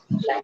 Yeah.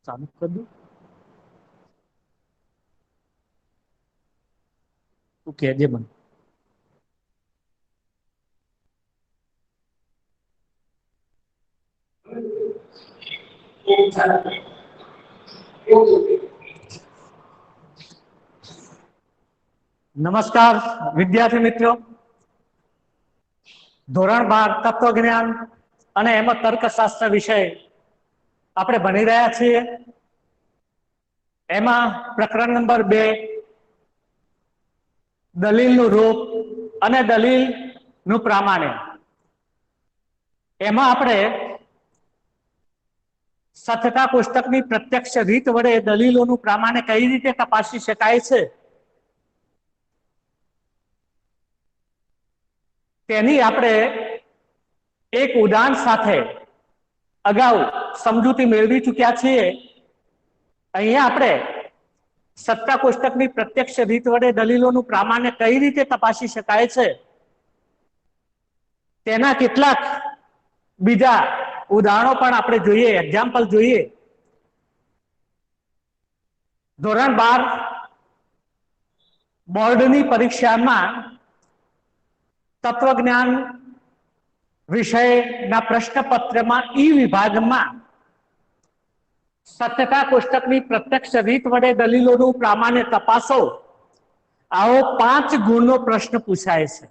चालू कर दूं? तू कहजे मन। नमस्कार विद्यार्थी मित्रों, ધોરણ 12 તત્વજ્ઞાન અને એમાં તર્કશાસ્ત્ર વિષય આપણે ભણી રહ્યા છીએ। એમાં પ્રકરણ નંબર 2 દલીલનું રૂપ અને દલીલનું પ્રામાણ્ય, એમાં આપણે સત્યતા કોષ્ટકની પ્રત્યક્ષ રીત વડે દલીલોનું પ્રામાણ્ય કઈ રીતે તપાસી શકાય છે તેની આપણે એક ઉદાહરણ સાથે અગાઉ સમજૂતી મેળવી ચૂક્યા છીએ। અહીંયા આપણે સત્તા કોષ્ટકની પ્રત્યક્ષ રીત વડે દલીલોનું પ્રામાણ્ય કઈ રીતે તપાસી શકાય છે તેના કેટલાક બીજા ઉદાહરણો પણ આપણે જોઈએ, એક્ઝામ્પલ જોઈએ। ધોરણ 12 બોર્ડની પરીક્ષામાં તત્વજ્ઞાન વિષયના પ્રશ્નપત્રમાં ઈ વિભાગમાં સત્યતા કોષ્ટકની પ્રત્યક્ષ રીત વડે દલીલોનું પ્રામાણ્ય તપાસો, આવો 5 ગુણનો પ્રશ્ન પૂછાય છે।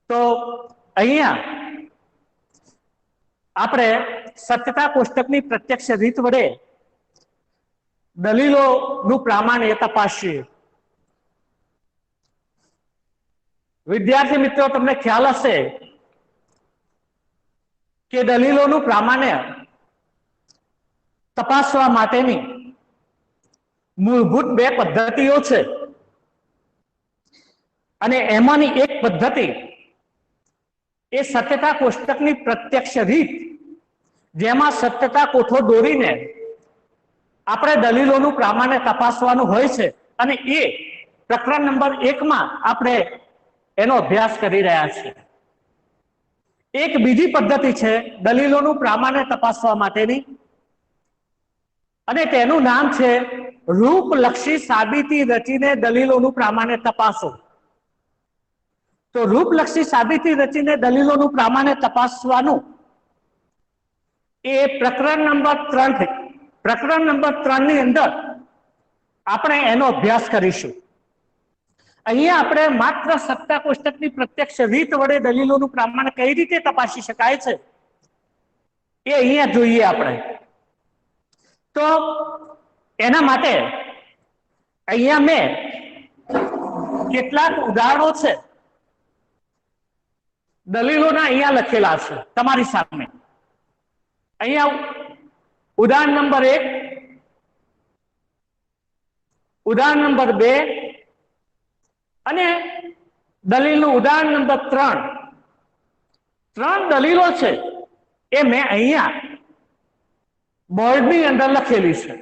તો અહીંયા આપણે સત્યતા કોષ્ટકની પ્રત્યક્ષ રીત વડે દલીલોનું પ્રામાણ્ય તપાસીએ। વિદ્યાર્થી મિત્રો, તમને ખ્યાલ હશે કે દલીલોનું પ્રામાણ્ય તપાસવા માટેની મૂળભૂત 2 પદ્ધતિઓ છે અને એમાંની એક પદ્ધતિ એ સત્યતા કોષ્ટકની પ્રત્યક્ષ રીત, જેમાં સત્યતા કોઠો દોરીને આપણે દલીલોનું પ્રામાણ્ય તપાસવાનું હોય છે અને એ પ્રકરણ નંબર 1 માં આપણે એનો અભ્યાસ કરી રહ્યા છીએ। એક બીજી પદ્ધતિ છે દલીલોનું પ્રામાણ્ય તપાસવા માટેની અને તેનું નામ છે રૂપલક્ષી સાબિતી રચીને દલીલોનું પ્રામાણ્ય તપાસો। તો રૂપલક્ષી સાબિતી રચીને દલીલોનું પ્રામાણ્ય તપાસવાનું એ પ્રકરણ નંબર 3 ની અંદર આપણે એનો અભ્યાસ કરીશું। અહીંયા આપણે માત્ર સત્તા કોષ્ટકની પ્રત્યક્ષ રીત વડે દલીલોનું પ્રામાણ્ય કઈ રીતે તપાસી શકાય છે એ અહીંયા જોઈએ આપણે। તો એના માટે અહીંયા મેં કેટલાક ઉદાહરણો છે દલીલોના અહીંયા લખેલા છે તમારી સામે। અહીંયા ઉદાહરણ નંબર 1, ઉદાહરણ નંબર 2 અને દલીલનું ઉદાહરણ નંબર 3 દલીલો છે એ મેં અહીંયા બોર્ડની અંદર લખેલી છે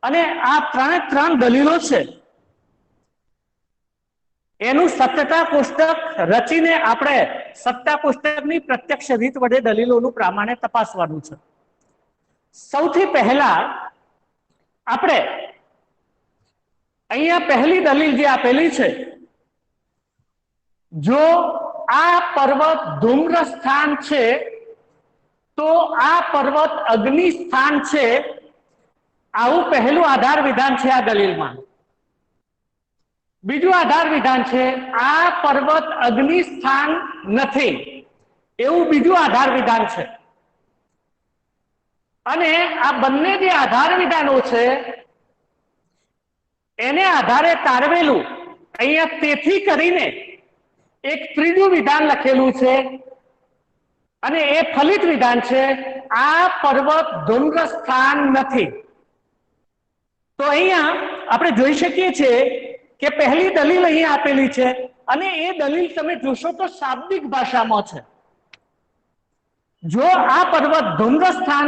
અને આ 3 દલીલો છે એનું સત્યતા કોષ્ટક રચીને આપણે સત્તા કોષ્ટકની પ્રત્યક્ષ રીત વડે દલીલોનું પ્રામાણ્ય તપાસવાનું છે। સૌથી પહેલા આપણે અહીંયા પહેલી દલીલ જે આપેલી છે, જો આ પર્વત ધૂમ્ર સ્થાન છે તો આ પર્વત અગ્નિ સ્થાન છે, આવું પહેલું આધાર વિધાન છે આ દલીલમાં। બીજું આધાર વિધાન છે આ પર્વત અગ્નિ સ્થાન નથી, એવું બીજું આધાર વિધાન છે। અને આ બંને જે આધાર વિધાનો છે એને આધારે તારવેલું અહીંયા તેથી કરીને એક ત્રીજું વિધાન લખેલું છે અને એ ફલિત વિધાન છે, આ પર્વત ધૂમ્ર સ્થાન નથી। તો અહીંયા આપણે જોઈ શકીએ છીએ કે પહેલી દલીલ અહીં આપેલી છે અને એ દલીલ તમે જોશો તો શાબ્દિક ભાષામાં છે। જો આ પર્વત ધૂમ્ર સ્થાન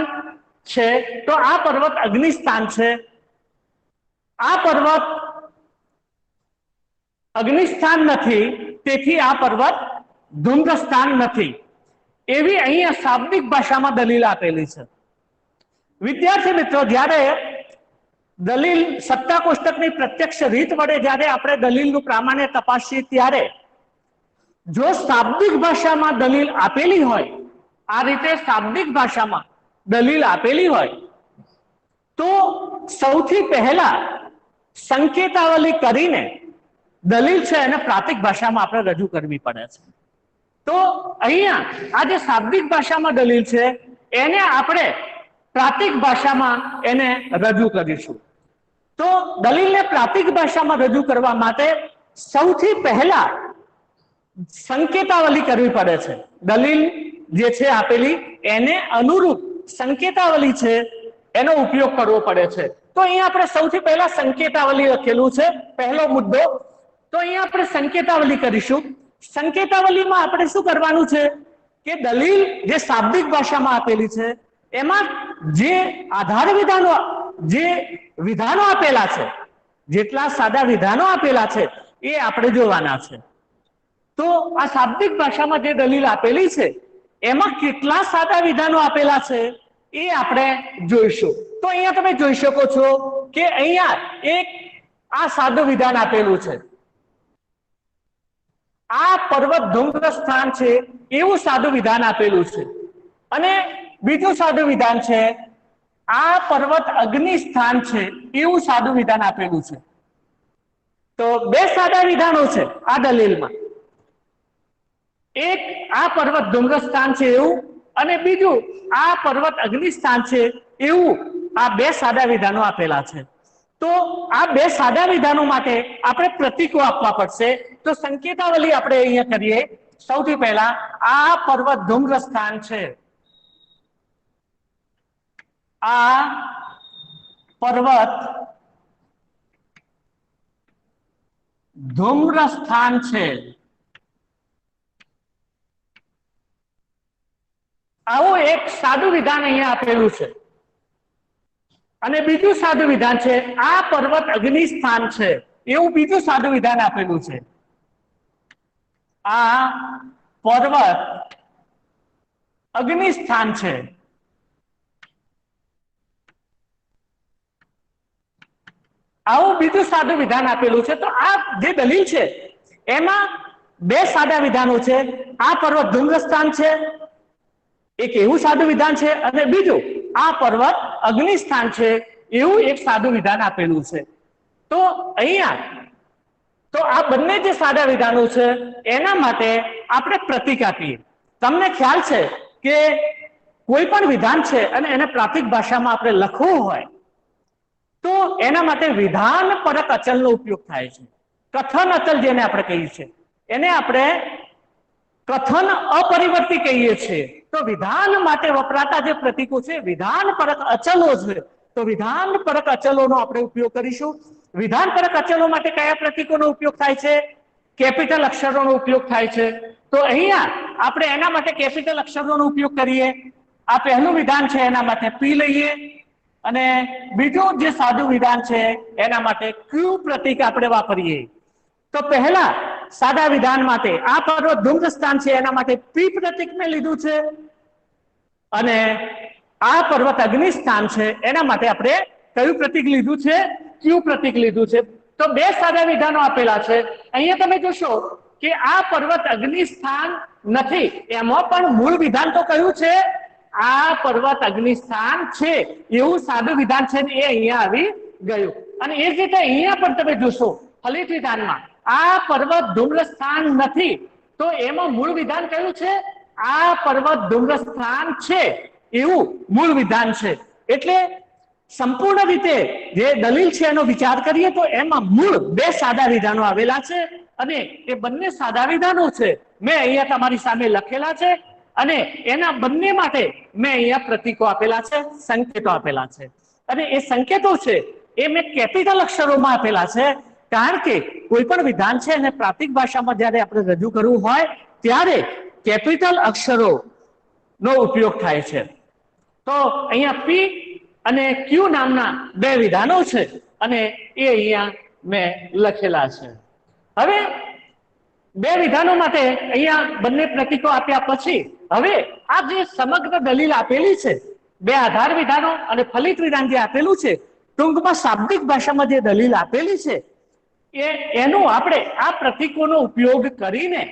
છે તો આ પર્વત અગ્નિ સ્થાન છે, આ પર્વત અગ્નિ સ્થાન નથી તેથી આ પર્વત ધૂમ્ર સ્થાન નથી, એવી અહીંયા શાબ્દિક ભાષામાં દલીલ આપેલી છે। વિદ્યાર્થી મિત્રો, જ્યારે દલીલ સત્તા કોષ્ટકની પ્રત્યક્ષ રીત વડે જ્યારે આપણે દલીલનું પ્રામાણ્ય તપાસીએ ત્યારે જો શાબ્દિક ભાષામાં દલીલ આપેલી હોય, આ રીતે શાબ્દિક ભાષામાં દલીલ આપેલી હોય તો સૌથી પહેલા સંકેતાવલી કરીને દલીલ છે એને પ્રાતિક ભાષામાં આપણે રજૂ કરવી પડે છે. તો અહીંયા આ જે શાબ્દિક ભાષામાં દલીલ છે એને આપણે પ્રાતિક ભાષામાં એને રજૂ કરીશું. તો દલીલને પ્રાતિક ભાષામાં રજૂ કરવા માટે સૌથી પહેલા સંકેતાવલી કરવી પડે છે. દલીલ જે છે આપેલી એને અનુરૂપ સંકેતાવલી છે એનો ઉપયોગ કરવો પડે છે. તો અહીંયા આપણે સૌથી પહેલા સંકેતાવલી લખેલું છે, પહેલો મુદ્દો. તો અહીંયા આપણે સંકેતાવલી કરીશું. સંકેતાવલીમાં આપણે શું કરવાનું છે કે દલીલ જે શાબ્દિક ભાષામાં આપેલી છે એમાં જે આધાર વિધાનો, જે વિધાનો આપેલા છે, જેટલા સાદા વિધાનો આપેલા છે એ આપણે જોવાના છે. તો આ શાબ્દિક ભાષામાં જે દલીલ આપેલી છે એમાં કેટલા સાદા વિધાનો આપેલા છે એ આપણે જોઈશું. તો અહીંયા તમે જોઈ શકો છો કે અહીંયા એક આ સાદું વિધાન આપેલું છે, આ પર્વત ધૂમ્ર સ્થાન છે એવું સાદું વિધાન આપેલું છે. અને બીજું સાદું વિધાન છે, આ પર્વત અગ્નિ સ્થાન છે એવું સાદું વિધાન આપેલું છે. તો બે સાદા વિધાનો છે આ દલીલમાં. એક આ પર્વત ધૂમ્ર સ્થાન છે એવું, અને બીજું આ પર્વત અગ્નિ સ્થાન છે એવું, આ બે સાદા વિધાનો આપેલા છે. તો આ બે સાદા વિધાનો માટે આપણે પ્રતીકો આપવા પડશે. તો સંકેતાવલી આપણે અહીંયા કરીએ. સૌથી પહેલા આ પર્વત ધૂમ્ર સ્થાન છે, આ પર્વત ધૂમ્ર સ્થાન છે. આવું એક સાદું વિધાન અહીંયા આપેલું છે. અને બીજું સાદું વિધાન છે, આ પર્વત અગ્નિ સ્થાન છે એવું બીજું સાદું વિધાન આપેલું છે. આ પર્વત અગ્નિ સ્થાન છે. આવું બીજું સાદું વિધાન આપેલું છે. તો આ જે દલીલ છે એમાં બે સાદા વિધાનો છે. આ પર્વત ધૂમ્ર સ્થાન છે એક એવું સાદું વિધાન છે, અને બીજું આ પર્વત અગ્નિ સ્થાન છે એવું એક સાદું વિધાન આપેલું છે. તો અહીંયા તો આ બંને જે સાદા વિધાનો છે એના માટે આપણે પ્રતીક આપીએ. તમને ખ્યાલ છે કે કોઈ પણ વિધાન છે અને એને પ્રાતિક ભાષામાં આપણે લખવું હોય તો એના માટે વિધાન પરક અચલનો ઉપયોગ થાય છે. કથન અચલ જેને આપણે કહીએ છીએ એને આપણે કથન અપરિવર્તી કહીએ છીએ. તો વિધાન માટે વપરાતા જે પ્રતીકો છે વિધાન પરક અચલો છે. તો વિધાન પરક અચલોનો આપણે ઉપયોગ કરીશું. વિધાન પરક અચલો માટે કયા પ્રતીકોનો ઉપયોગ થાય છે? કેપિટલ અક્ષરોનો ઉપયોગ થાય છે. તો અહીંયા આપણે એના માટે કેપિટલ અક્ષરોનો ઉપયોગ કરીએ. આ પહેલું વિધાન છે એના માટે પી લઈએ, અને બીજું જે સાદું વિધાન છે એના માટે ક્યુ પ્રતીક આપણે વાપરીએ. તો પહેલા સાદા વિધાન માટે આ પર્વત ધૂમ્ર સ્થાન છે એના માટે પી પ્રતીક મેં લીધું છે, અને આ પર્વત અગ્નિ સ્થાન છે એના માટે આપણે કયું પ્રતીક લીધું છે? ક્યુ પ્રતીક લીધું છે. તો બે સાદા વિધાનો આપેલા છે. અહીંયા તમે જોશો કે આ પર્વત અગ્નિ સ્થાન નથી, એમાં પણ મૂળ વિધાન તો કયું છે? આ પર્વત અગ્નિ સ્થાન છે એવું સાદું વિધાન છે ને એ અહીંયા આવી ગયું. અને એ જ રીતે અહીંયા પણ તમે જોશો ફલિત વિધાનમાં આ પર્વત ધૂમ્ર સ્થાન નથી, તો એમાં મૂળ વિધાન કયું છે? આ પર્વત ધૂમ્ર સ્થાન છે એવું મૂળ વિધાન છે. એટલે સંપૂર્ણ રીતે જે દલીલ છે એનો વિચાર કરીએ તો એમાં મૂળ બે સાદા વિધાનો આવેલા છે, અને એ બંને સાદા વિધાનો છે મેં અહીંયા તમારી સામે લખેલા છે, અને એના બંને માટે મેં અહીંયા પ્રતીકો આપેલા છે, સંકેતો આપેલા છે. અને એ સંકેતો છે એ મેં કેપિટલ અક્ષરોમાં આપેલા છે, કારણ કે કોઈ પણ વિધાન છે એને પ્રાતિક ભાષામાં જ્યારે આપણે રજૂ કરવું હોય ત્યારે કેપિટલ અક્ષરો નો ઉપયોગ થાય છે. તો અહીંયા પી અને ક્યુ નામના બે વિધાનો છે, અને એ અહીંયા મેં લખેલા છે. હવે બે વિધાનો માટે અહીંયા બંને પ્રતીકો આપ્યા પછી હવે આ જે સમગ્ર દલીલ આપેલી છે બે આધાર વિધાનો અને ફલિત વિધાન જે આપેલું છે, ટૂંકમાં શાબ્દિક ભાષામાં જે દલીલ આપેલી છે એનું આપણે આ પ્રતીકોનો ઉપયોગ કરીને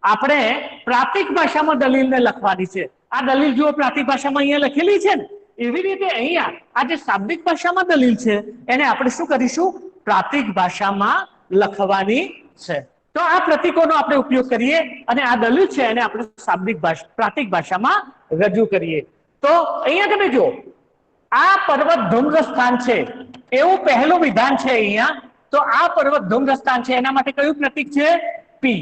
આપણે પ્રાતિક ભાષામાં દલીલને લખવાની છે. આ દલીલ જુઓ પ્રાતિક ભાષામાં અહીંયા લખેલી છે ને, એવી રીતે અહીંયા આ જે શાબ્દિક ભાષામાં દલીલ છે એને આપણે શું કરીશું, પ્રાતિક ભાષામાં લખવાની છે. તો આ પ્રતીકોનો આપણે ઉપયોગ કરીએ અને આ દલીલ છે એને આપણે શાબ્દિક ભાષા પ્રાતિક ભાષામાં રજૂ કરીએ. તો અહીંયા તમે જુઓ, આ પર્વત ધૂમ્ર સ્થાન છે એવું પહેલું વિધાન છે અહીંયા. તો આ પર્વત ધૂમ્ર સ્થાન છે એના માટે કયું પ્રતીક છે, પી.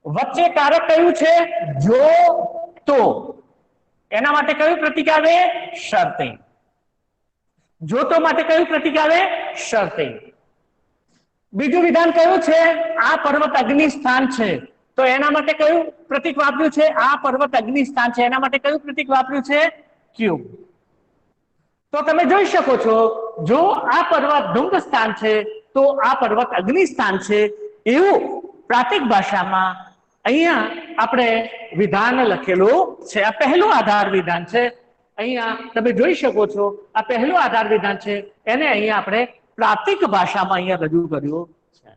વચ્ચે કારક કયું છે, જો તો, એના માટે કયું પ્રતીક આવે, શરતી. જો તો માટે કયું પ્રતીક આવે, શરતી. બીજું વિધાન કયું છે, આ પર્વત અગ્નિ સ્થાન છે. તો એના માટે કયું પ્રતીક વાપર્યું છે, આ પર્વત અગ્નિ સ્થાન છે. એના માટે કયું પ્રતીક વાપર્યું છે, ક્યુ. તો તમે જોઈ શકો છો, જો આ પર્વત ધૂમ્ર સ્થાન છે તો આ પર્વત અગ્નિ સ્થાન છે એવું પ્રાતિક ભાષામાં અહીંયા આપણે વિધાન લખેલું છે. આ પહેલું આધાર વિધાન છે. અહીંયા તમે જોઈ શકો છો, આ પહેલું આધાર વિધાન છે, એને અહીંયા આપણે પ્રાતિક ભાષામાં અહીંયા રજૂ કર્યું છે.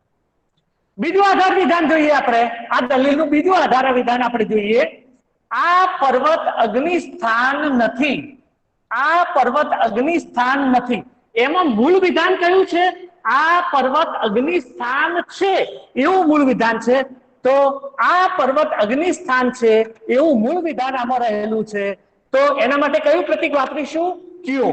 બીજું આધાર વિધાન જોઈએ આપણે, આ દલીલનું બીજું આધાર વિધાન આપણે જોઈએ. આ પર્વત અગ્નિ સ્થાન નથી, આ પર્વત અગ્નિ સ્થાન નથી. એમાં મૂળ વિધાન કયું છે, આ પર્વત અગ્નિ સ્થાન છે એવું મૂળ વિધાન છે. તો આ પર્વત અગ્નિ સ્થાન છે એવું મૂળ વિધાન આમાં રહેલું છે. તો એના માટે કયું પ્રતીક વાપરીશું, ક્યુ.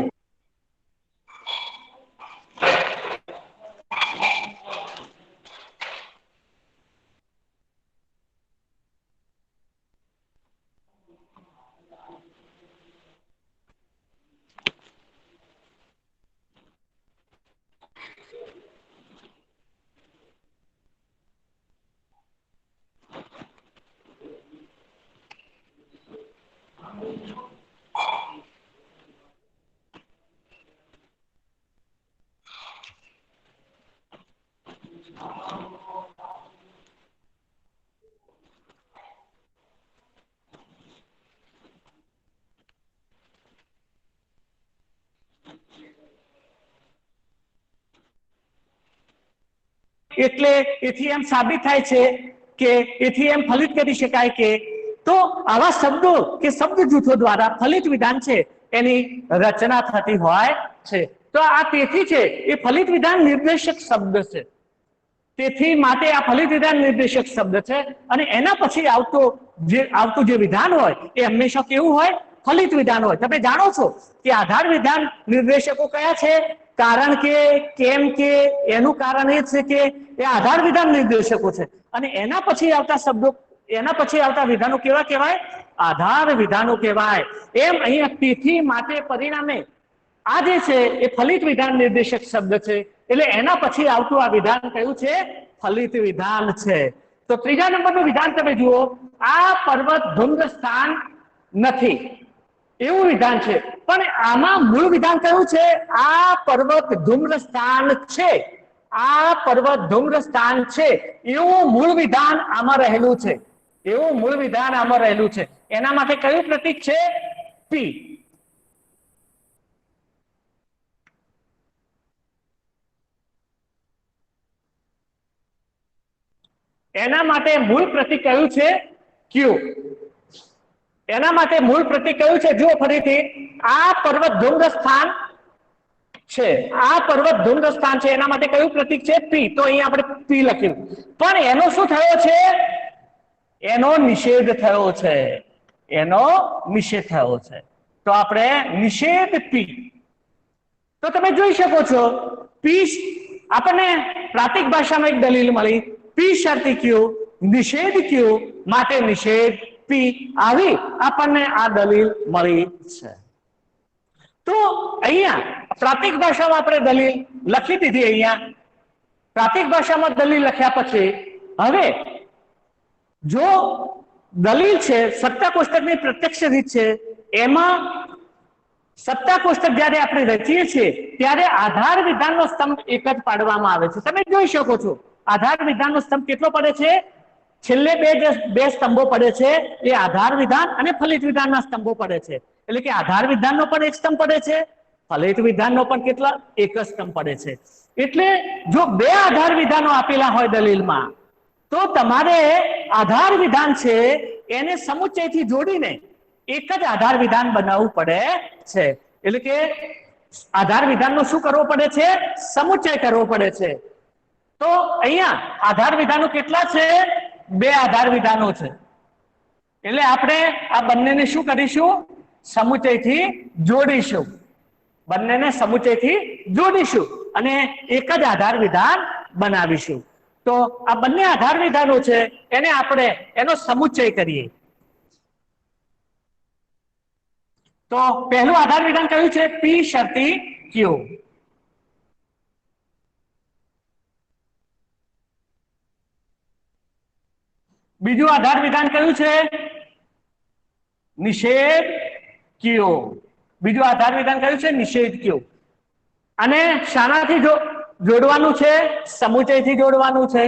એટલે એથી એમ સાબિત થાય છે કે એથી એમ ફલિત કરી શકાય કે તો આવા શબ્દો કે શબ્દ જૂથો દ્વારા ફલિત વિધાન છે એની રચના થતી હોય છે. તો આ તેથી છે એ ફલિત વિધાન નિર્દેશક શબ્દ છે. તેથી માટે આ ફલિત વિધાન નિર્દેશક શબ્દ છે અને એના પછી આવતું જે વિધાન હોય એ હંમેશા કેવું હોય, ફલિત વિધાન હોય. તમે જાણો છો કે આધાર વિધાન નિર્દેશકો કયા છે, કારણ કે, કેમ કે, એનું કારણ એ છે કે એ આધાર વિધાન નિર્દેશકો છે અને એના પછી આવતા શબ્દો, એના પછી આવતા વિધાનો કેવા કહેવાય, આધાર વિધાનો કહેવાય. એમ અહીંયા તેથી માટે પરિણામે આ જે છે એ ફલિત વિધાન નિર્દેશક શબ્દ છે. એટલે એના પછી આવતું આ વિધાન કયું છે, ફલિત વિધાન છે. તો ત્રીજા નંબરનું વિધાન તમે જુઓ, આ પર્વત ધૂમ્ર સ્થાન નથી એવું વિધાન છે. પણ આમાં મૂળ વિધાન કયું છે, આ પર્વત ધૂમ્ર સ્થાન છે. આ પર્વત ધૂમ્ર સ્થાન છે એવું મૂળ વિધાન આમાં રહેલું છે. એવું મૂળ વિધાન આમાં રહેલું છે. એના માટે કયું પ્રતીક છે, પી. એના માટે મૂળ પ્રતીક કયું છે, ક્યુ. એના માટે મૂળ પ્રતીક કયું છે, જુઓ ફરીથી, આ પર્વત ધૂમ્ર સ્થાન છે, આ પર્વત ધૂમ્ર સ્થાન છે. એના માટે કયું પ્રતીક છે, પી. તો અહીંયા આપણે પી લખ્યું. પણ એનો શું થયો છે, એનો નિષેધ થયો છે. એનો નિષેધ થયો છે. તો આપણે નિષેધ પી. તો તમે જોઈ શકો છો, પી આપણને પ્રાતિક ભાષામાં એક દલીલ મળી, પી શરતી ક્યુ, નિષેધ ક્યુ, માટે નિષેધ પી. આવી આપણને આ દલીલ મળી છે. તો અહીંયા પ્રાતિક ભાષામાં આપણે દલીલ લખી દીધી. અહીંયા પ્રાતિક ભાષામાં દલીલ લખ્યા પછી હવે જો દલીલ છે સત્તા કોષ્ટકની પ્રત્યક્ષ રીત છે, એમાં સત્તા કોષ્ટક જ્યારે આપણે રચીએ છીએ ત્યારે આધાર વિધાનનો સ્તંભ એક જ પાડવામાં આવે છે. તમે જોઈ શકો છો આધાર વિધાનનો સ્તંભ કેટલો પડે છે, છેલ્લે બે સ્તંભો પડે છે એ આધાર વિધાન અને ફલિત વિધાનના સ્તંભો પડે છે. એટલે કે આધાર વિધાનનો પણ એક સ્તંભ પડે છે, ફલિત વિધાનનો પણ કેટલા એક જ સ્તંભ પડે છે. એટલે જો બે આધાર વિધાનો આપેલા હોય દલીલમાં તો તમારે આધાર વિધાન છે એને સમુચ્ચયથી જોડીને એક જ આધાર વિધાન બનાવવું પડે છે. એટલે કે આધાર વિધાનનો શું કરવો પડે છે? સમુચ્ચય કરવો પડે છે. તો અહીંયા આધાર વિધાનો કેટલા છે? બે આધાર વિધાનો છે. એટલે આપણે આ બંનેને શું કરીશું? સમુચ્ચયથી જોડીશું. બંનેને સમુચ્ચયથી જોડીશું અને એક જ આધાર વિધાન બનાવીશું. તો આ બંને આધાર વિધાનો છે એને આપણે એનો સમુચ્ચય કરીએ. તો પહેલું આધાર વિધાન કયું છે? પી શરતી ક્યુ. બીજું આધાર વિધાન કયું છે? નિષેધ ક્યુ. બીજું આધાર વિધાન કયું છે? નિષેધ ક્યુ. અને શાનાથી જોડવાનું છે? સમુચ્ચયથી જોડવાનું છે.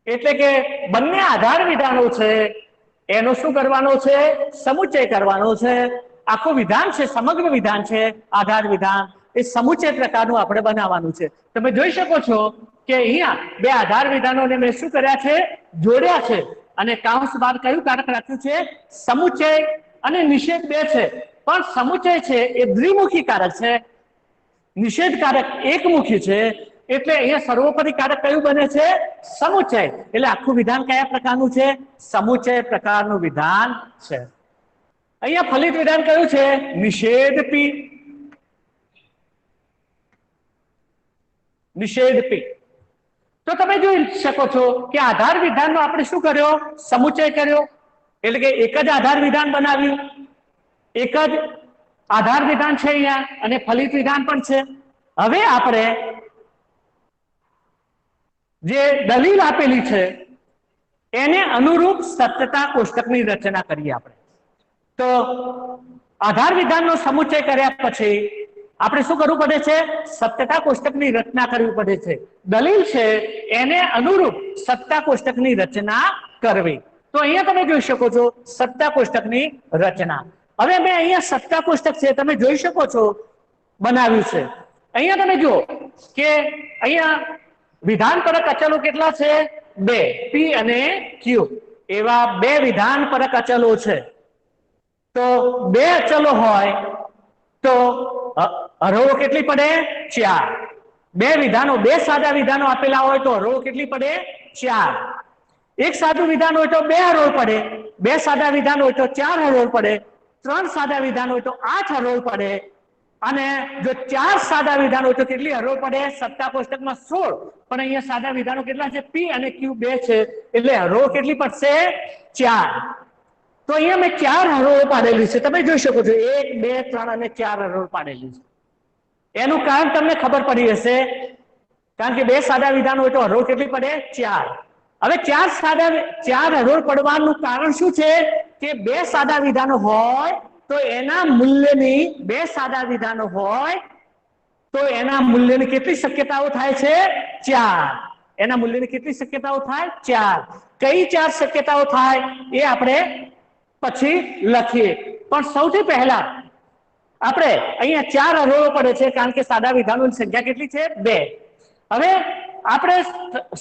એટલે કે બંને આધાર વિધાનો છે એનો શું કરવાનો છે? સમુચ્ચય કરવાનો છે. આખું વિધાન છે, સમગ્ર વિધાન છે આધાર વિધાન, એ સમુચ્ચય પ્રકારનું આપણે બનાવવાનું છે. તમે જોઈ શકો છો કે અહીંયા બે આધાર વિધાનોને મેં શું કર્યા છે? જોડ્યા છે. અને કાઉન્સ બાર કયું કારક રાખ્યું છે? સમુચ્ચય. અને નિષેધ બે છે, પણ સમુચ્ચય છે એ દ્વિમુખી કારક છે, નિષેધ કારક એકમુખી છે. એટલે અહીંયા સર્વોપરી કારક કયું બને છે? સમુચ્ચય. એટલે આખું વિધાન કયા પ્રકારનું છે? સમુચ્ચય પ્રકારનું વિધાન છે. અહીંયા ફલિત વિધાન કયું છે? નિષેધ પી. નિષેધ પી. તો તમે જોઈ શકો છો કે આધાર વિધાનનો આપણે શું કર્યો? સમુચ્ચય કર્યો. એટલે કે એક જ આધાર વિધાન બનાવ્યું. એક જ આધાર વિધાન છે અહીંયા અને ફલિત વિધાન પણ છે. હવે આપણે જે દલીલ આપેલી છે એને અનુરૂપ સત્યતા કોષ્ટકની રચના કરીએ આપણે. તો આધાર વિધાનનો સમુચ્ચય કર્યા પછી આપણે શું કરવું પડે છે? સત્યતા કોષ્ટકની રચના કરવી પડે છે. દલીલ છે એને અનુરૂપ સત્તા કોષ્ટકની રચના કરવી. તો અહીંયા તમે જોઈ શકો છો સત્તા કોષ્ટકની રચના. હવે મેં અહીંયા સત્તા કોષ્ટક છે તમે જોઈ શકો છો બનાવ્યું છે. અહીંયા તમે જુઓ કે અહીંયા વિધાનપરક અચલો કેટલા છે? બે, પી અને ક્યુ. એવા બે વિધાનપરક અચલો છે. તો બે અચલો હોય તો હરોળો કેટલી પડે? 4. બે વિધાનો, બે સાદા વિધાનો આપેલા હોય તો હરોળો કેટલી પડે? 4. એક સાદું વિધાન હોય તો 2 હરોળ પડે, બે સાદા વિધાન હોય તો 4 હરોળ પડે, 3 સાદા વિધાન હોય તો 8 હરોળ પડે. અને જો 4 સાદા વિધાન હોય તો કેટલી હરોળ પડે? સત્તા કોષ્ટકમાં 16. પણ અહીંયા સાદા વિધાનો કેટલા છે? પી અને ક્યુ 2 છે એટલે હરોળ કેટલી પડશે? 4. તો અહીંયા મેં 4 હરોળ પાડેલી છે. તમે જોઈ શકો છો 1, 2, 3 અને 4 હરોળ પાડેલી છે. એનું કારણ તમને ખબર પડી હશે, કારણ કે બે સાદા વિધાન હોય તો હરોળ કેટલી પડે? 4. હવે 4 હરોળ પડવાનું કારણ શું છે? કે બે સાદા વિધાનો હોય તો એના મૂલ્યની, બે સાદા વિધાનો હોય તો એના મૂલ્યની કેટલી શક્યતાઓ થાય છે? 4. એના મૂલ્યની કેટલી શક્યતાઓ થાય? 4. કઈ 4 શક્યતાઓ થાય એ આપણે પછી લખીએ. પણ સૌથી પહેલા આપણે અહીંયા 4 હરોળો પડે છે કારણ કે સાદા વિધાનોની સંખ્યા કેટલી છે? 2. હવે આપણે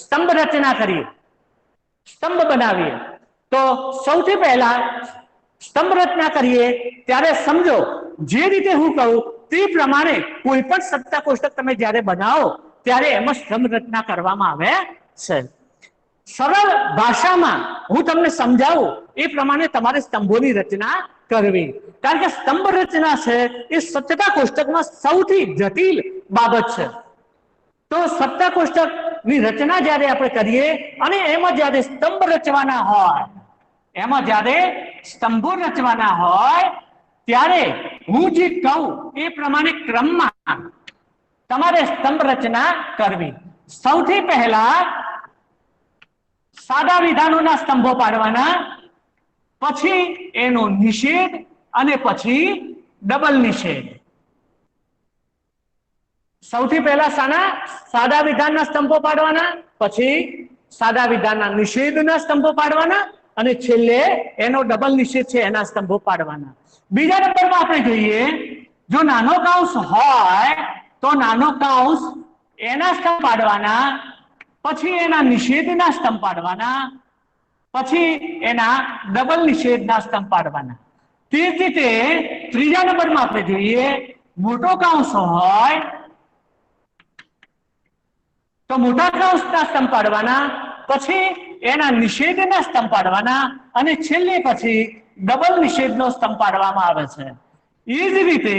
સ્તંભ રચના કરીએ, સ્તંભ બનાવીએ. તો સૌથી પહેલા સ્તંભ રચના કરીએ ત્યારે સમજો જે રીતે હું કહું તે પ્રમાણે કોઈ પણ સત્તા કોષ્ટક તમે જ્યારે બનાવો ત્યારે એમાં સ્તંભ રચના કરવામાં આવે છે. સરળ ભાષામાં હું તમને સમજાવું એ પ્રમાણે તમારે સ્તંભોની રચના કરવી, કારણ કે સ્તંભ રચના છે એ સત્તા કોષ્ટકમાં સૌથી જટિલ બાબત છે. તો સત્તા કોષ્ટકની રચના જ્યારે આપણે કરીએ અને એમાં જ્યારે સ્તંભ રચવાના હોય, એમાં જ્યારે સ્તંભો રચવાના હોય ત્યારે હું જે કહું એ પ્રમાણે ક્રમમાં તમારે સ્તંભ રચના કરવી. સૌથી પહેલા સાદા વિધાનોના સ્તંભો પાડવાના, પછી એનો નિષેધ અને પછી ડબલ નિષેધ. સૌથી પહેલા સાદા વિધાનના સ્તંભો પાડવાના, પછી સાદા વિધાનના નિષેધના સ્તંભો પાડવાના અને છેલ્લે એનો ડબલ નિષેધ છે એના સ્તંભો પાડવાના. બીજા નંબરમાં આપણે જોઈએ, જો નાનો કૌંસ હોય તો નાનો કૌંસ એના સ્તંભ પાડવાના, પછી એના નિષેધના સ્તંભ પાડવાના, પછી એના ડબલ નિષેધના સ્તંભ પાડવાના. તે જ રીતે ત્રીજા નંબરમાં આપણે જોઈએ, મોટો કૌંસ હોય તો મોટા કૌંસના સ્તંભ પાડવાના, પછી એના નિષેધના સ્તંભ પાડવાના અને છેલ્લે પછી ડબલ નિષેધનો સ્તંભ પાડવામાં આવે છે. એ જ રીતે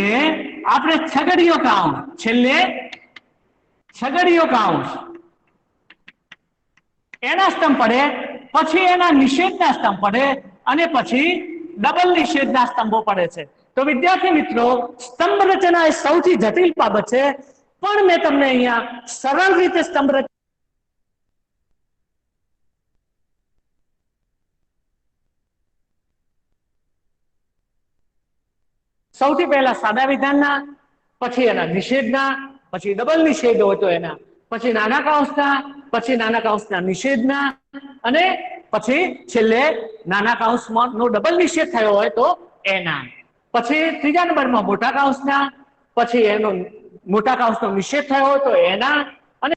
આપણે છગડીયો કૌંસ, છેલ્લે છગડીયો કૌંસ એના સ્તંભ પડે, પછી એના નિષેધના સ્તંભ પડે અને પછી ડબલ નિષેધના સ્તંભો પડે છે. તો વિદ્યાર્થી મિત્રો, સ્તંભ રચના એ સૌથી જટિલ બાબત છે, પણ મેં તમને અહીંયા સરળ રીતે સ્તંભ રચના સૌથી પહેલા સાદા વિધાનના, પછી એના નિષેધના, પછી ડબલ નિષેધ હોય તો એના, પછી નાના કૌંસના, પછી નાના કૌંસના નિષેધના અને પછી છેલ્લે નાના કૌંસમાં નો ડબલ નિષેધ થયો હોય તો એના, પછી ત્રીજા નંબરમાં મોટા કૌંસના, પછી એનો મોટા કૌંસનો નિષેધ થયો હોય તો એના અને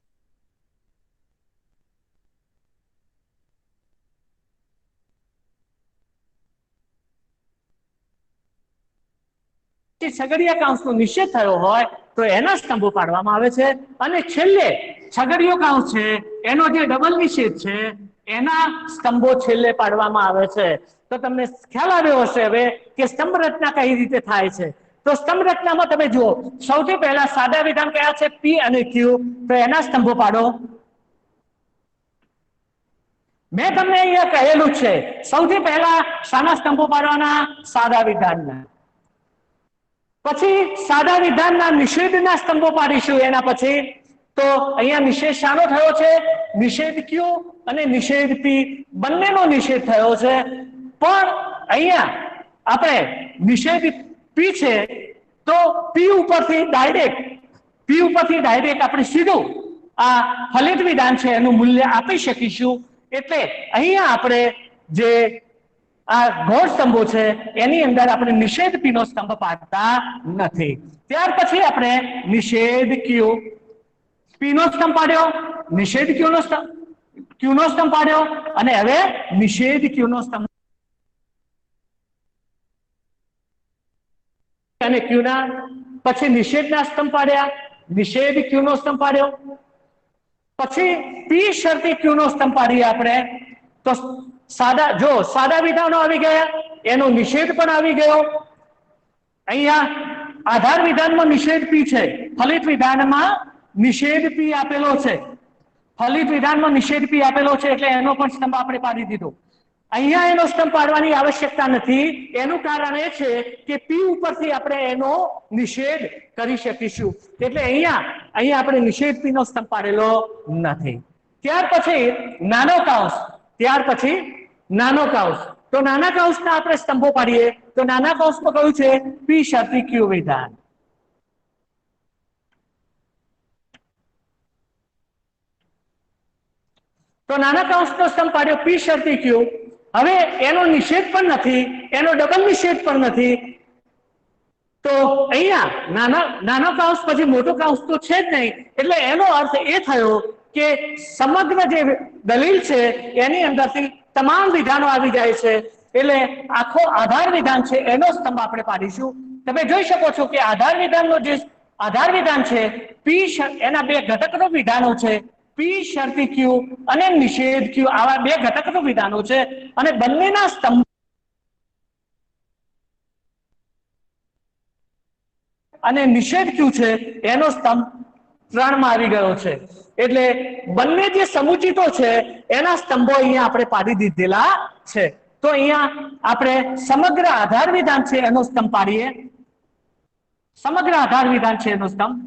છગડીયા કૌંસનો નિષેધ થયો હોય તો એના સ્તંભો પાડવામાં આવે છે અને છેલ્લે છગડીયો કૌંસ છે એનો જે ડબલ નિષેધ છે એના સ્તંભો છેલ્લે પાડવામાં આવે છે. તો તમને ખ્યાલ આવ્યો હશે હવે કે સ્તંભ રચના કઈ રીતે થાય છે. તો સ્તંભ રચનામાં તમે જુઓ, સૌથી પહેલા સાદા વિધાન કયા છે? પી અને ક્યુ. તો એના સ્તંભો પાડો. મેં તમને અહીંયા કહેલું છે, સૌથી પહેલા શાના સ્તંભો પાડવાના? સાદા વિધાનના. પછી સાદા વિધાનના નિષેધના સ્તંભો પાડીશું. એના પછી તો અહીંયા નિષેધ શાનો થયો છે? નિષેધ ક્યુ અને નિષેધ પી, બંનેનો નિષેધ થયો છે. પણ અહીંયા આપણે નિષેધ પી છે તો પી ઉપરથી ડાયરેક્ટ આપણે સીધું આ ફલિત વિધાન છે એનું મૂલ્ય આપી શકીશું. એટલે અહીંયા આપણે જે આ ગૌણ સ્તંભો છે એની અંદર આપણે નિષેધ પી નો સ્તંભ પાડતા નથી. ત્યાર પછી આપણે નિષેધ ક્યુ, પી નો સ્તંભ પાડ્યો, નિષેધ ક્યુ નો સ્તંભ પાડ્યો અને હવે નિષેધ ક્યુ નો સ્તંભ અને ક્યુ ના, પછી નિષેધના સ્તંભ પાડ્યા, નિષેધ ક્યુ નો સ્તંભ પાડ્યો, પછી પી શરતી ક્યુ નો સ્તંભ પાડીએ આપણે. તો સાદા વિધાનો આવી ગયા, એનો નિષેધ પણ આવી ગયો. અહીંયા આધાર વિધાનમાં નિષેધ પી છે, ફલિત વિધાનમાં નિષેધ પી આપેલો છે. ફલિત વિધાનમાં નિષેધ પી આપેલો છે એટલે એનો પણ સ્તંભ આપણે પાડી દીધો. અહીંયા એનો સ્તંભ પાડવાની આવશ્યકતા નથી. એનું કારણ એ છે કે પી ઉપરથી આપણે એનો નિષેધ કરી શકીશું. એટલે અહીંયા આપણે નિષેધ પી નો સ્તંભ પાડેલો નથી. ત્યાર પછી નાનો કૌંસ, તો નાના કૌંસના આપણે સ્તંભો પાડીએ. તો નાના કૌંસમાં કયું છે? પી શરતી ક્યુ વિધાન. તો નાના કૌંસનો સ્તંભ પાડ્યો પી શરતી ક્યુ. હવે એનો નિષેધ પણ નથી, એનો ડબલ નિષેધ પણ નથી. તો અહીંયા નાનો કૌંસ પછી મોટો કૌંસ તો છે જ નહીં. એટલે એનો અર્થ એ થયો કે સમગ્ર જે દલીલ છે એની અંદરથી તમામ વિધાનો આવી જાય છે. એટલે આખો આધાર વિધાન છે એનો સ્તંભ આપણે પાડીશું. તમે જોઈ શકો છો કે આધાર વિધાન છે પી, એના બે ઘટકનો વિધાનો છે, પી શરતી ક્યુ અને નિષેધ ક્યુ. આવા બે ઘટકનો વિધાનો છે અને બંનેના સ્તંભ અને નિષેધ ક્યુ છે એનો સ્તંભ 3 માં આવી ગયો છે. એટલે બંને જે સમુચિતો છે એના સ્તંભો અહીંયા આપણે પાડી દીધેલા છે. તો અહીંયા આપણે સમગ્ર આધાર વિધાન છે એનો સ્તંભ પાડીએ. સમગ્ર આધાર વિધાન છે એનો સ્તંભ.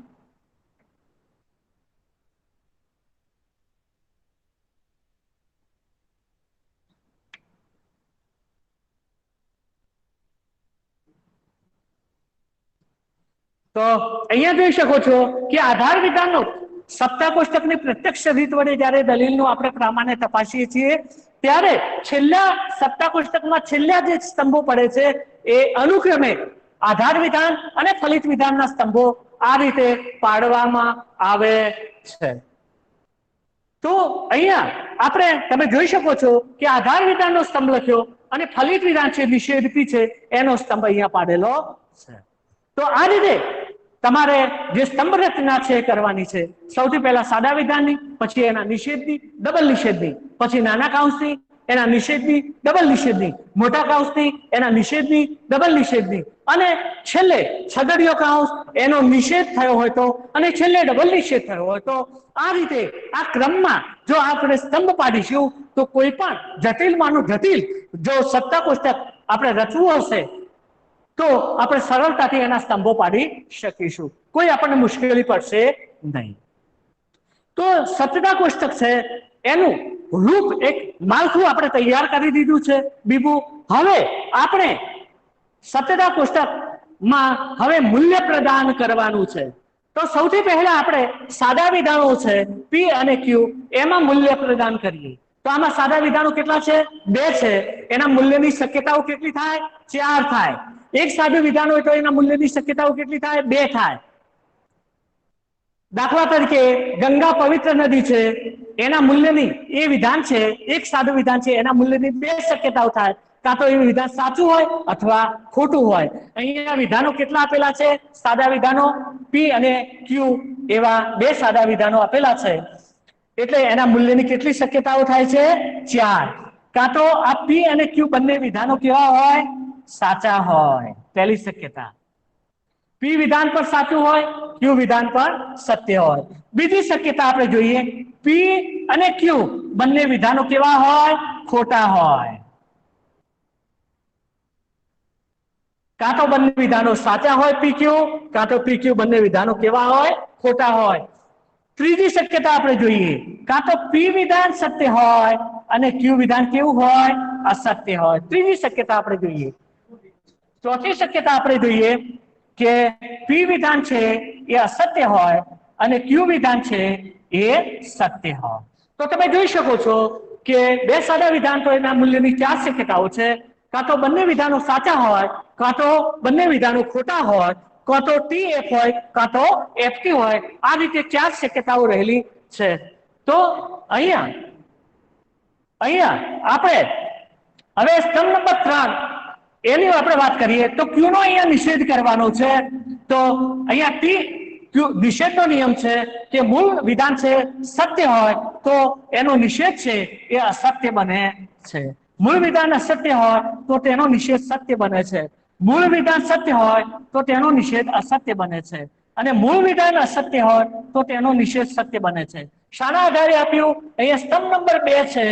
તો અહીંયા જોઈ શકો છો કે આધાર વિધાનનો સત્તા કોષ્ટકની પ્રત્યક્ષ રીત વડે જ્યારે દલીલનું આપણે પ્રામાણ્ય તપાસીએ છીએ ત્યારે છેલ્લા સત્તા કોષ્ટકમાં છેલ્લા જે સ્તંભો પડે છે એ અનુક્રમે આધાર વિધાન અને ફલિત વિધાનના સ્તંભો આ રીતે પાડવામાં આવે છે. તો અહીંયા આપણે તમે જોઈ શકો છો કે આધાર વિધાનનો સ્તંભ લખ્યો અને ફલિત વિધાન છે નિષેધ પી છે એનો સ્તંભ અહીંયા પાડેલો છે. તો આ રીતે તમારે જે સ્તંભ રચના છે કરવાની છે. સૌથી પહેલા સાદા વિધાનની, પછી એના નિષેધની, ડબલ નિષેધની, પછી નાના કાઉન્સની, એના નિષેધની, ડબલ નિષેધની, મોટા કાઉન્સની, એના નિષેધની, ડબલ નિષેધની, અને છેલ્લે છગડીયો કાઉન્સ એનો નિષેધ થયો હોય તો અને છેલ્લે ડબલ નિષેધ થયો હોય તો આ રીતે આ ક્રમમાં જો આપણે સ્તંભ પાડીશું તો કોઈ પણ જટિલમાંનું જટિલ જો સત્તા કોષ્ટક આપણે રચવું હશે તો આપણે સરળતાથી એના સ્તંભો પાડી શકીશું, કોઈ આપણને મુશ્કેલી પડશે નહીં. તો સત્તા કોષ્ટક છે એનું રૂપ એક માળખું આપણે તૈયાર કરી દીધું છે. બીબુ હવે આપણે સત્તા કોષ્ટકમાં હવે મૂલ્ય પ્રદાન કરવાનું છે. તો સૌથી પહેલા આપણે સાદા વિધાનો છે પી અને ક્યુ એમાં મૂલ્ય પ્રદાન કરીએ. તો આમાં સાદા વિધાનો કેટલા છે? 2 છે. એના મૂલ્યની શક્યતાઓ કેટલી થાય? 4 થાય. એક સાદું વિધાન હોય તો એના મૂલ્યની શક્યતાઓ કેટલી થાય? 2 થાય. દાખલા તરીકે ગંગા પવિત્ર નદી છે એના મૂલ્યની એ વિધાન છે એક સાદું વિધાન છે એના મૂલ્યની 2 શક્યતાઓ થાય, કાં તો એ વિધાન સાચું હોય અથવા ખોટું હોય. અહીંયા વિધાનો કેટલા આપેલા છે? સાદા વિધાનો પી અને ક્યુ એવા 2 સાદા વિધાનો આપેલા છે. એટલે એના મૂલ્યની કેટલી શક્યતાઓ થાય છે? 4. કાં તો આ પી અને ક્યુ બંને વિધાનો કેવા હોય? સાચા હોય, પહેલી શક્યતા. પી વિધાન પર સાચું હોય, ક્યુ વિધાન પર સત્ય હોય. બીજી શક્યતા આપણે જોઈએ, પી અને ક્યુ બંને વિધાનો કેવા હોય? ખોટા હોય. કાં તો બંને વિધાનો સાચા હોય પીક્યુ, કાં તો પીક્યુ બંને વિધાનો કેવા હોય? ખોટા હોય. ત્રીજી શક્યતા આપણે જોઈએ, કાં તો પી વિધાન સત્ય હોય અને ક્યુ વિધાન કેવું હોય? અસત્ય હોય. ત્રીજી શક્યતા આપણે જોઈએ. ચોથી શક્યતા આપણે જોઈએ કે પી વિધાન છે એ અસત્ય હોય અને ક્યુ વિધાન છે એ સત્ય હોય. તો તમે જોઈ શકો છો કે 2 સાદા વિધાન તો એના મૂલ્યની 4 શક્યતાઓ છે. કાં તો બંને વિધાનો સાચા હોય, કાં તો બંને વિધાનો ખોટા હોય, કાં તો ટી એફ હોય, કાં તો એફ ટી હોય. આ રીતે 4 શક્યતાઓ રહેલી છે. તો અહીંયા આપણે હવે સ્તંભ નંબર 3 એની આપણે વાત કરીએ તો ક્યુ નો અહીંયા નિષેધ કરવાનો છે. તો અહીંયા પી ક્યુ નિષેધનો નિયમ છે કે મૂળ વિધાન છે સત્ય હોય તો એનો નિષેધ છે એ અસત્ય બને છે. મૂળ વિધાન અસત્ય હોય તો તેનો નિષેધ સત્ય બને છે. મૂળ વિધાન સત્ય હોય તો તેનો નિષેધ અસત્ય બને છે. અને મૂળ વિધાન અસત્ય હોય તો તેનો નિષેધ સત્ય બને છે. શાના આધારે આપ્યું? અહીંયા સ્તંભ નંબર 2 છે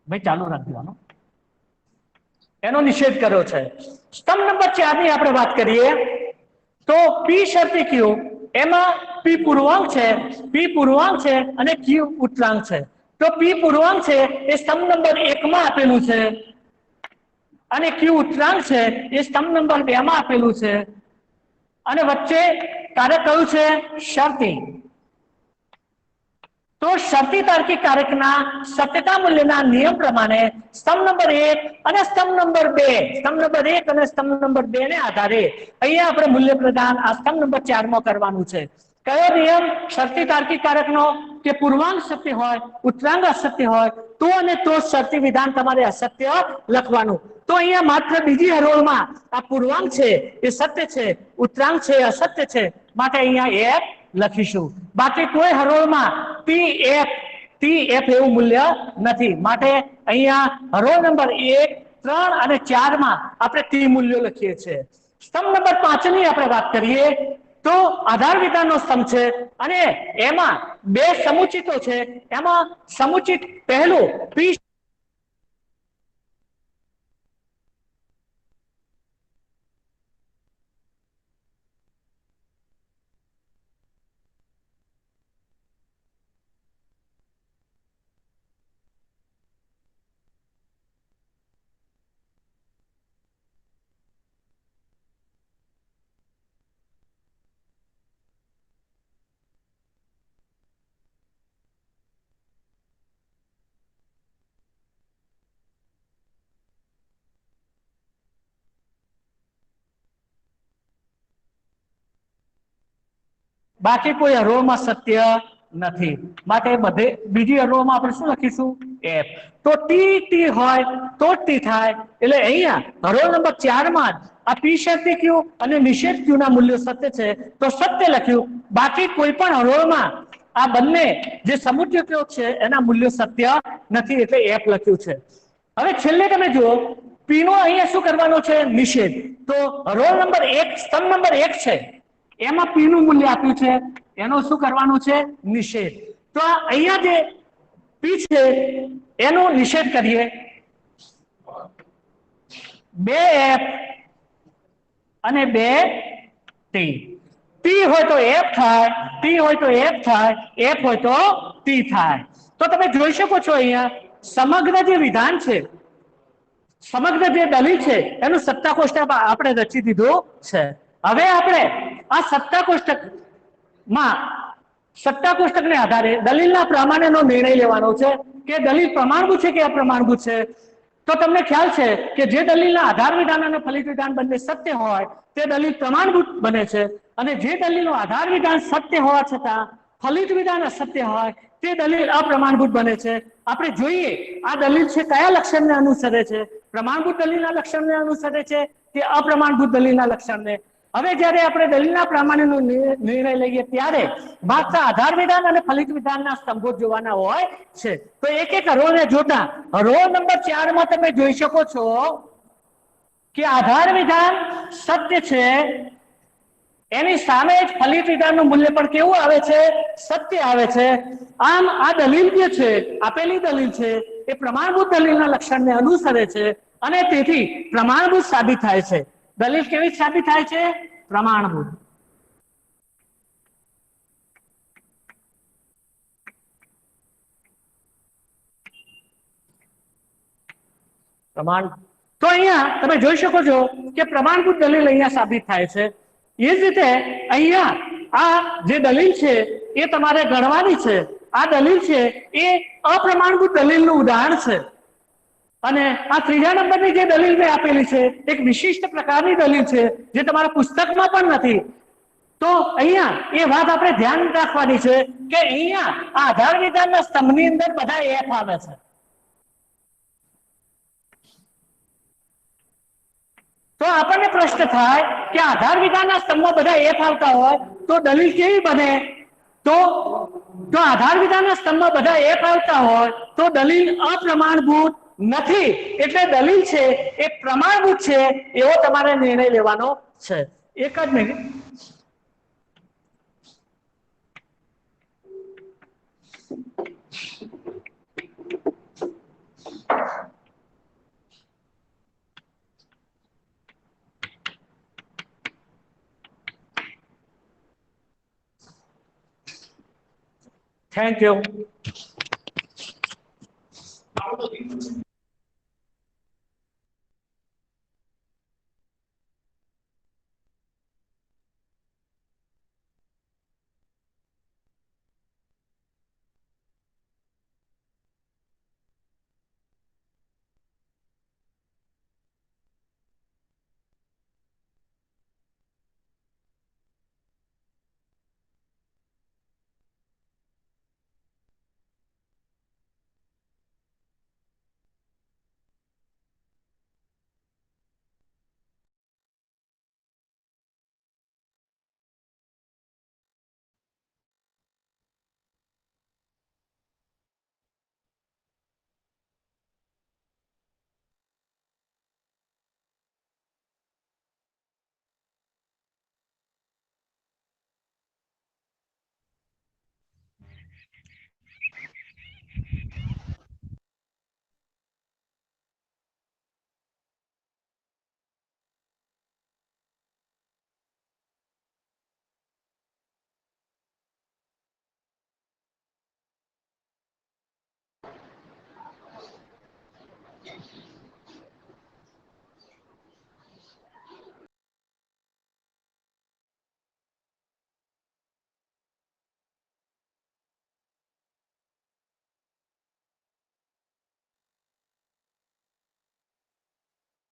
ભાઈ, ચાલુ રાખજો. એનો નિષેધ કર્યો છે. સ્તંભ નંબર 4 ની આપણે વાત કરીએ તો પી શરતી ક્યુ એમાં પી પૂર્ણાંક છે, પી પૂર્ણાંક છે અને ક્યુ ઉત્તરાંક છે. તો પી પૂર્ણાંક છે એ સ્તંભ નંબર 1 માં આપેલું છે અને ક્યુ ઉત્તરાંક છે એ સ્તંભ નંબર 2 માં આપેલું છે અને વચ્ચે કારક કયું છે? શરતી. તો શરતી તાર્કિક કારકના સત્યતા મૂલ્યના નિયમ પ્રમાણે સ્તંભ નંબર 1 અને સ્તંભ નંબર 2, સ્તંભ નંબર 1 અને સ્તંભ નંબર 2 ને આધારે અહીંયા આપણે મૂલ્ય પ્રદાન આ સ્તંભ નંબર 4 માં કરવાનું છે. કયો નિયમ? શરતી તાર્કિક કારકનો કે પૂર્ણાંક સત્ય હોય, ઉત્તરાંક અસત્ય હોય તો અને તો શરતી વિધાન તમારે અસત્ય લખવાનું. તો અહીંયા માત્ર બીજી હરોળમાં આ પૂર્ણાંક છે એ સત્ય છે, ઉત્તરાંક છે અસત્ય છે, માટે અહીંયા એફ લખીશું. બાકી કોઈ હરોળમાં પી એફ એવું મૂલ્ય નથી, માટે અહીંયા હરોળ નંબર 1, 3 અને 4 માં આપણે ટી મૂલ્યો લખીએ છીએ. સ્તંભ નંબર 5 ની આપણે વાત કરીએ તો આધાર વિધાનનો સ્તંભ છે અને એમાં 2 સમુચિતો છે. એમાં સમુચિત પહેલું પી બાકી કોઈ હરોળમાં સત્ય નથી. માટે બધે બીજી હરોળમાં આપણે શું લખીશું? એફ. તો ટી ટી હોય તો ટી થાય. એટલે અહીંયા હરોળ નંબર 4 માં આ પી શરતી ક્યુ અને નિષેધ ક્યુ ના મૂલ્યો સત્ય છે તો સત્ય લખ્યું. બાકી કોઈ પણ હરોળમાં આ બંને જે સમુચ્ય ક્યુ છે એના મૂલ્યો સત્ય નથી એટલે એફ લખ્યું છે. હવે છેલ્લે તમે જુઓ પી નો અહીંયા શું કરવાનો છે? નિષેધ. તો રોલ નંબર 1 સ્તંભ નંબર 1 છે એમાં પી નું મૂલ્ય આપ્યું છે એનો શું કરવાનું છે? નિષેધ. તો અહીંયા જે પી છે એનો નિષેધ કરીએ. 2f અને 2t. ટી હોય તો એફ થાય, ટી હોય તો એફ થાય, એફ હોય તો ટી થાય. તો તમે જોઈ શકો છો અહીંયા સમગ્ર જે વિધાન છે, સમગ્ર જે દલીલ છે એનું સત્તા કોષ્ટક આપણે રચી દીધું છે. હવે આપણે આ સત્તા કોષ્ટકમાં સત્તા કોષ્ટકને આધારે દલીલના પ્રમાણનો નિર્ણય લેવાનો છે કે દલીલ પ્રમાણભૂત છે કે અપ્રમાણભૂત છે. તો તમને ખ્યાલ છે કે જે દલીલના આધાર વિધાન અને ફલિત વિધાન બંને સત્ય હોય તે દલીલ પ્રમાણભૂત બને છે અને જે દલીલનો આધાર વિધાન સત્ય હોવા છતાં ફલિત વિધાન અસત્ય હોય તે દલીલ અપ્રમાણભૂત બને છે. આપણે જોઈએ આ દલીલ છે કયા લક્ષણને અનુસરે છે? પ્રમાણભૂત દલીલના લક્ષણને અનુસરે છે કે અપ્રમાણભૂત દલીલના લક્ષણને? હવે જ્યારે આપણે દલીલના પ્રમાણનો નિર્ણય લઈએ ત્યારે માત્ર આધાર વિધાન અને ફલિત વિધાનના સ્તંભો જોવાના હોય છે. તો એક એક હરોળને જોતા હરોળ નંબર 4 માં તમે જોઈ શકો છો કે આધાર વિધાન સત્ય છે એની સામે જ ફલિત વિધાનનું મૂલ્ય પણ કેવું આવે છે? સત્ય આવે છે. આમ આ દલીલ જે છે આપેલી દલીલ છે એ પ્રમાણભૂત દલીલના લક્ષણને અનુસરે છે અને તેથી પ્રમાણભૂત સાબિત થાય છે. દલીલ કેવી સાબિત થાય છે? પ્રમાણભૂત. પ્રમાણ તો અહીંયા તમે જોઈ શકો છો કે પ્રમાણભૂત દલીલ અહીંયા સાબિત થાય છે. એ જ રીતે અહીંયા આ જે દલીલ છે એ તમારે ગણવાની છે. આ દલીલ છે એ અપ્રમાણભૂત દલીલનું ઉદાહરણ છે અને આ ત્રીજા નંબરની જે દલીલ મેં આપેલી છે એક વિશિષ્ટ પ્રકારની દલીલ છે જે તમારા પુસ્તકમાં પણ નથી. તો અહીંયા એ વાત આપણે ધ્યાન રાખવાની છે કે અહીંયા આધાર વિધાનના સ્તંભની અંદર બધા એફ આવે છે. તો આપણને પ્રશ્ન થાય કે આધાર વિધાનના સ્તંભમાં બધા એફ આવતા હોય તો દલીલ કેવી બને? તો આધાર વિધાનના સ્તંભમાં બધા એફ આવતા હોય તો દલીલ અપ્રમાણભૂત નથી એટલે દલીલ છે એ પ્રમાણભૂત છે એવો તમારે નિર્ણય લેવાનો છે. એક જ મિનિટ. Thank you.